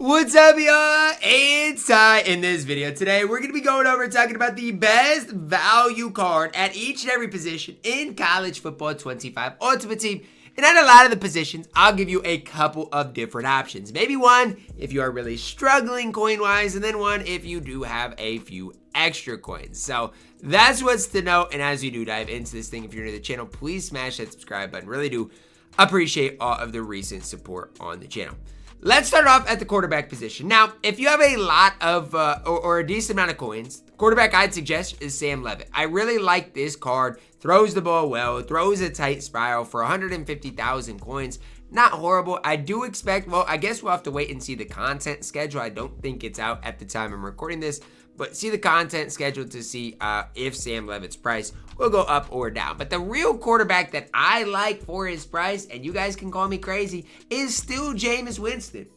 What's up, y'all? It's Ty. In this video today, we're going to be going over and talking about the best value card at each and every position in college football 25 Ultimate Team. And at a lot of the positions, I'll give you a couple of different options. Maybe one if you are really struggling coin-wise, and then one if you do have a few extra coins. So that's what's to know. And as you do dive into this thing, if you're new to the channel, please smash that subscribe button. Really do appreciate all of the recent support on the channel. Let's start off at the quarterback position. Now, if you have a lot of, or a decent amount of coins, the quarterback I'd suggest is Sam Levitt. I really like this card. Throws the ball well, throws a tight spiral for 150,000 coins. Not horrible. I do expect, well, I guess we'll have to wait and see the content schedule. I don't think it's out at the time I'm recording this, but see the content schedule to see if Sam Levitt's price will go up or down. But the real quarterback that I like for his price, and you guys can call me crazy, is still Jameis Winston.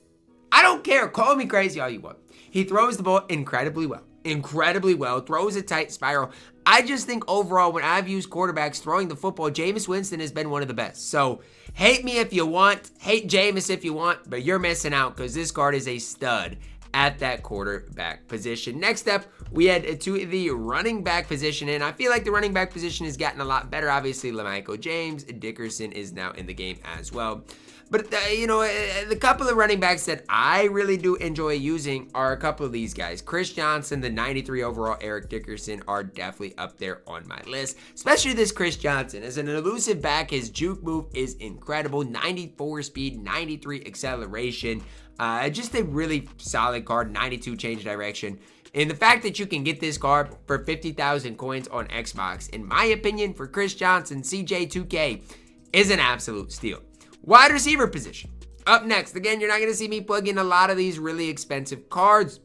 I don't care. Call me crazy all you want. He throws the ball incredibly well. Throws a tight spiral. I just think overall, when I've used quarterbacks throwing the football, Jameis Winston has been one of the best. So hate me if you want, hate Jameis if you want, but you're missing out because this card is a stud at that quarterback position. Next up, we head to the running back position, and I feel like the running back position has gotten a lot better. Obviously, LaMichael James, Dickerson is now in the game as well. But, the couple of running backs that I really do enjoy using are a couple of these guys. Chris Johnson, the 93 overall Eric Dickerson are definitely up there on my list. Especially this Chris Johnson. As an elusive back, his juke move is incredible. 94 speed, 93 acceleration. Just a really solid card, 92 change direction. And the fact that you can get this card for 50,000 coins on Xbox, in my opinion, for Chris Johnson, CJ2K, is an absolute steal. Wide receiver position. Up next, again, you're not going to see me plug in a lot of these really expensive cards.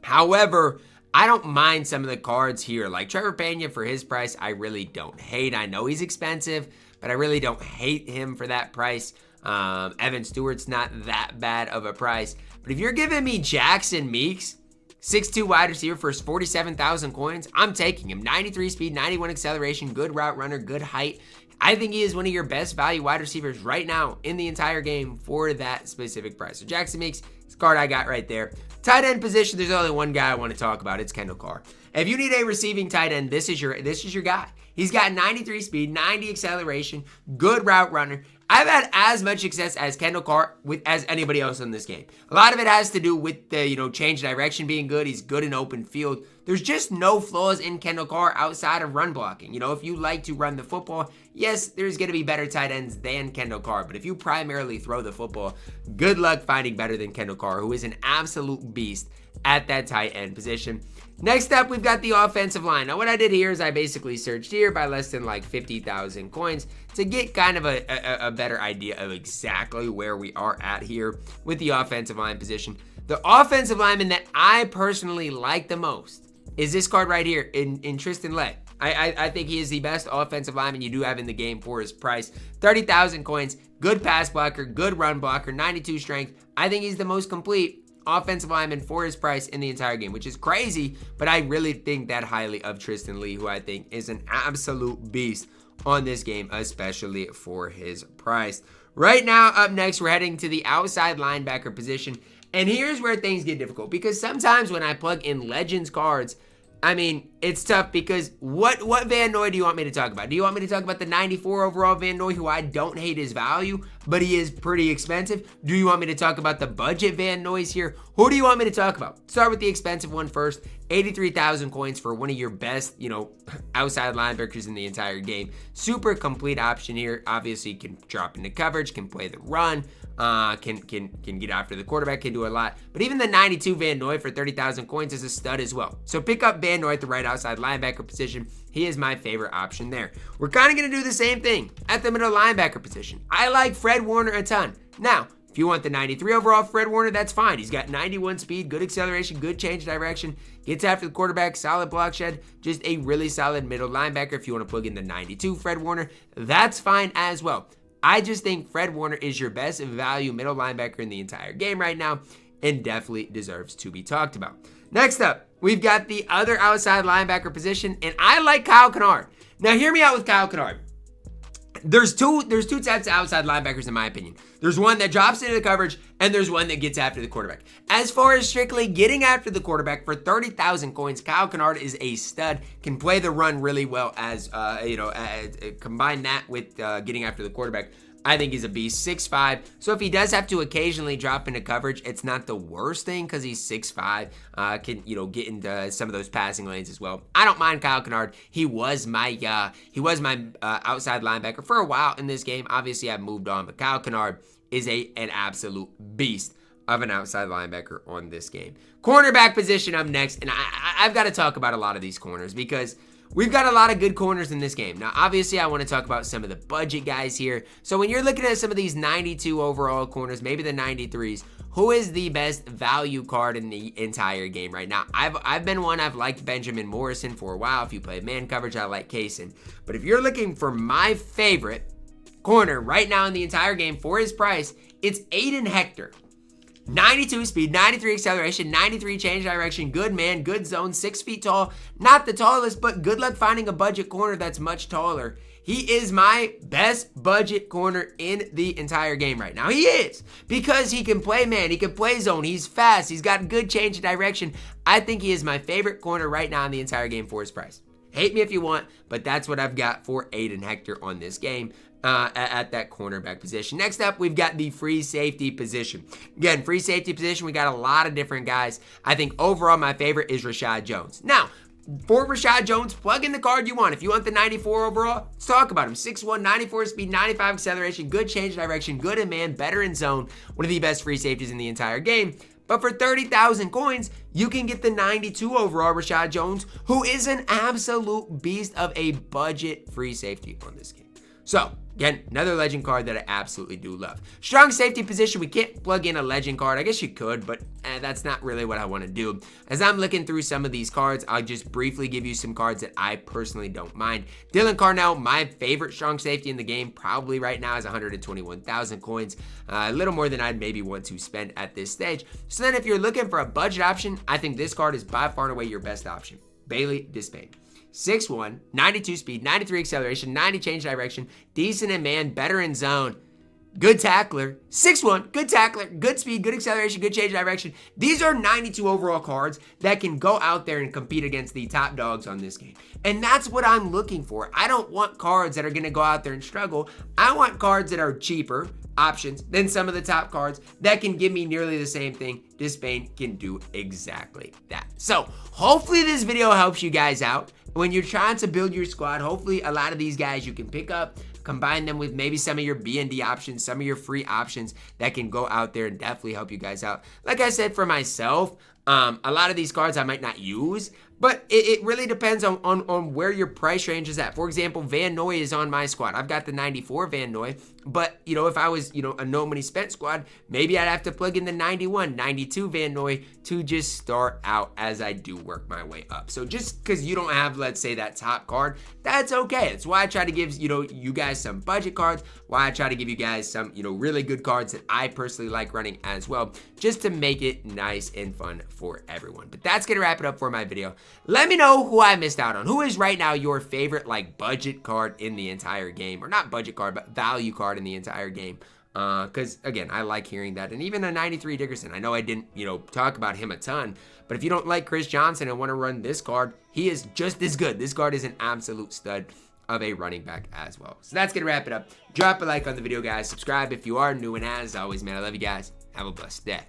However, I don't mind some of the cards here. Like Trevor Pena for his price, I really don't hate. I know he's expensive, but I really don't hate him for that price. Evan Stewart's not that bad of a price. But if you're giving me Jackson Meeks, 6'2 wide receiver for 47,000 coins, I'm taking him. 93 speed, 91 acceleration, good route runner, good height. I think he is one of your best value wide receivers right now in the entire game for that specific price. So Jackson Meeks, this card I got right there. Tight end position, there's only one guy I want to talk about. It's Kendall Carr. If you need a receiving tight end, this is your guy. He's got 93 speed, 90 acceleration, good route runner. I've had as much success as Kendall Carr as anybody else in this game. A lot of it has to do with the change direction being good. He's good in open field. There's just no flaws in Kendall Carr outside of run blocking. If you like to run the football, yes, there's going to be better tight ends than Kendall Carr. But if you primarily throw the football, good luck finding better than Kendall Carr, who is an absolute beast at that tight end position. Next up, we've got the offensive line. Now, what I did here is I basically searched here by less than like 50,000 coins to get kind of a better idea of exactly where we are at here with the offensive line position. The offensive lineman that I personally like the most is this card right here in Tristan Lay. I think he is the best offensive lineman you do have in the game for his price. 30,000 coins, good pass blocker, good run blocker, 92 strength. I think he's the most complete offensive lineman for his price in the entire game, which is crazy, but I really think that highly of Tristan Lee, who I think is an absolute beast on this game, especially for his price. Right now, up next, we're heading to the outside linebacker position, and here's where things get difficult, because sometimes when I plug in Legends cards, I mean, it's tough because what Van Noy do you want me to talk about? Do you want me to talk about the 94 overall Van Noy, who I don't hate his value, but he is pretty expensive? Do you want me to talk about the budget Van Noys here? Who do you want me to talk about? Start with the expensive one first. 83,000 coins for one of your best, outside linebackers in the entire game. Super complete option here. Obviously, can drop into coverage, can play the run, can get after the quarterback, can do a lot. But even the 92 Van Noy for 30,000 coins is a stud as well. So pick up Van Noy at the right outside linebacker position. He is my favorite option there. We're kind of going to do the same thing at the middle linebacker position. I like Fred Warner a ton. Now, if you want the 93 overall Fred Warner, that's fine. He's got 91 speed, good acceleration, good change direction, gets after the quarterback, solid block shed, just a really solid middle linebacker. If you want to plug in the 92 Fred Warner, that's fine as well. I just think Fred Warner is your best value middle linebacker in the entire game right now and definitely deserves to be talked about. Next up, we've got the other outside linebacker position, and I like Kyle Kennard. Now, hear me out with Kyle Kennard. There's two types of outside linebackers in my opinion. There's one that drops into the coverage, and there's one that gets after the quarterback. As far as strictly getting after the quarterback, for 30,000 coins, Kyle Kennard is a stud. Can play the run really well as combine that with getting after the quarterback. I think he's a beast, 6'5". So if he does have to occasionally drop into coverage, it's not the worst thing because he's 6'5". Can get into some of those passing lanes as well. I don't mind Kyle Kennard. He was my outside linebacker for a while in this game. Obviously, I've moved on, but Kyle Kennard is an absolute beast of an outside linebacker on this game. Cornerback position up next, and I've got to talk about a lot of these corners because we've got a lot of good corners in this game. Now, obviously, I want to talk about some of the budget guys here. So when you're looking at some of these 92 overall corners, maybe the 93s, who is the best value card in the entire game right now? I've been one. I've liked Benjamin Morrison for a while. If you play man coverage, I like Kaysen. But if you're looking for my favorite corner right now in the entire game for his price, it's Aiden Hector. 92 speed, 93 acceleration, 93 change direction, good man, good zone, 6 feet tall. Not the tallest, but good luck finding a budget corner that's much taller. He is my best budget corner in the entire game right now. He is, because he can play man, he can play zone, he's fast, he's got good change of direction. I think he is my favorite corner right now in the entire game for his price. Hate me if you want, but that's what I've got for Aiden Hector on this game. At that cornerback position. Next up, we've got the free safety position. Again, free safety position, we got a lot of different guys. I think overall my favorite is Rashad Jones. Now, for Rashad Jones, plug in the card you want. If you want the 94 overall, let's talk about him. 6'1", 94 speed, 95 acceleration, good change direction, good in man, better in zone. One of the best free safeties in the entire game. But for 30,000 coins, you can get the 92 overall Rashad Jones, who is an absolute beast of a budget free safety on this game. So, again, another legend card that I absolutely do love. Strong safety position, we can't plug in a legend card. I guess you could, but that's not really what I want to do. As I'm looking through some of these cards, I'll just briefly give you some cards that I personally don't mind. Dylan Carnell, my favorite strong safety in the game, probably right now is 121,000 coins. A little more than I'd maybe want to spend at this stage. So then if you're looking for a budget option, I think this card is by far and away your best option. Bailey Despain. 6'1", 92 speed, 93 acceleration, 90 change direction, decent in man, better in zone, good tackler, 6'1", good tackler, good speed, good acceleration, good change direction. These are 92 overall cards that can go out there and compete against the top dogs on this game. And that's what I'm looking for. I don't want cards that are going to go out there and struggle. I want cards that are cheaper options than some of the top cards that can give me nearly the same thing. Despain can do exactly that. So hopefully this video helps you guys out. When you're trying to build your squad, hopefully a lot of these guys you can pick up, combine them with maybe some of your B&D options, some of your free options that can go out there and definitely help you guys out. Like I said, for myself, a lot of these cards I might not use, but it really depends on where your price range is at. For example, Van Noy is on my squad. I've got the 94 Van Noy, but, if I was, a no money spent squad, maybe I'd have to plug in the 91, 92 Van Noy to just start out as I do work my way up. So just because you don't have, let's say, that top card, that's okay. That's why I try to give, you guys some budget cards, why I try to give you guys some, really good cards that I personally like running as well, just to make it nice and fun for everyone. But that's going to wrap it up for my video. Let me know who I missed out on. Who is right now your favorite, budget card in the entire game? Or not budget card, but value card in the entire game. Because, again, I like hearing that. And even a 93 Dickerson. I know I didn't, talk about him a ton. But if you don't like Chris Johnson and want to run this card, he is just as good. This card is an absolute stud of a running back as well. So that's going to wrap it up. Drop a like on the video, guys. Subscribe if you are new. And as always, man, I love you guys. Have a blessed day.